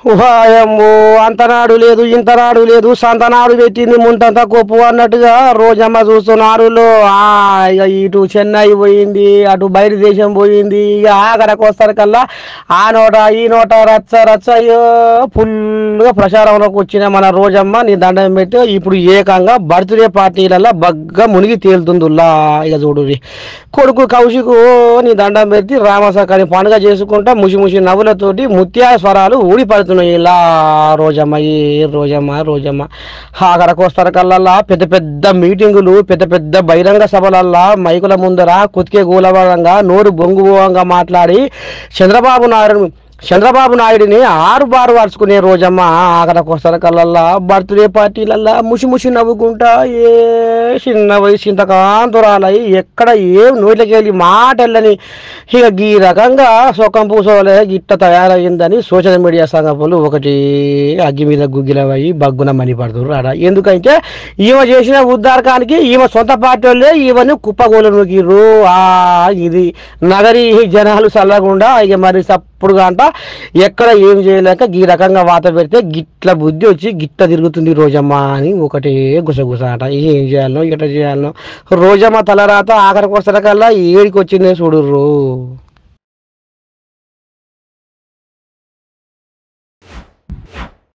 వాయమ్మో అంతనాడు లేదు ఇంతనాడు లేదు సంతనాడు పెట్టింది ముంతంతా కొప్పు అన్నట్టుగా రోజమ్మ చూస్తున్నారులో ఇక ఇటు చెన్నై పోయింది అటు బయట దేశం పోయింది ఇక ఆఖరికి వస్తారు ఆ నోట ఈ నోట రచ్చ రచ్చ అయ్యో ఫుల్గా ప్రచారంలోకి వచ్చిన మన రోజమ్మ నీ దండం పెట్టి ఇప్పుడు ఏకంగా బర్త్డే పార్టీలలో బగ్గా మునిగి తేలుతుందిలా ఇక చూడు కొడుకు కౌశికు నీ దండం పెట్టి రామసకాని పండుగ చేసుకుంటా ముసి ముసి నవ్వులతోటి ముత్యాల స్వరాలు ఊడిపడుతున్నాయి ఇలా రోజమ్మ రోజమ్మ ఆఖరికి వస్తారు పెద్ద పెద్ద మీటింగులు పెద్ద పెద్ద బహిరంగ సభలల్లా మైకుల ముందర కుతికే గూలవరంగా నోరు బొంగువంగా మాట్లాడి చంద్రబాబు నాయుడిని ఆరు బారు వరుచుకునే రోజమ్మ ఆఖరికి వస్తారు బర్త్డే పార్టీలల్లా ముసి ముసి నవ్వుకుంటా ఏ చిన్న వయసు చింతకాంతురాలై ఎక్కడ ఏం నోట్లకి వెళ్ళి మాటలని ఇక ఈ రకంగా సొక్కం పూసోలే గిట్ట తయారయ్యిందని సోషల్ మీడియా సంఘపులు ఒకటి అగ్గి మీద గుగ్గిలవయ్యి బగ్గున మణిపడుతున్నారు ఆడ ఎందుకంటే ఈమె చేసిన ఉద్దారకానికి ఈమె సొంత పార్టీ వాళ్ళే ఈమెను కుప్పగోలు నొక్కిర్రు ఇది నగరీ జనాలు చల్లకుండా ఇక మరి సప్పుడుగా అంట ఎక్కడ ఏం చేయలేక ఈ రకంగా వాత పెడితే గిట్ల బుద్ధి వచ్చి గిట్ట తిరుగుతుంది రోజమ్మ అని ఒకటే గుసగుస అట ఏం చేయాలనో ఇట్లా చేయాలనో రోజమ్మ తలరాత ఆఖరికి వస్తారు ఏడికి వచ్చిందే చూడుర్రు.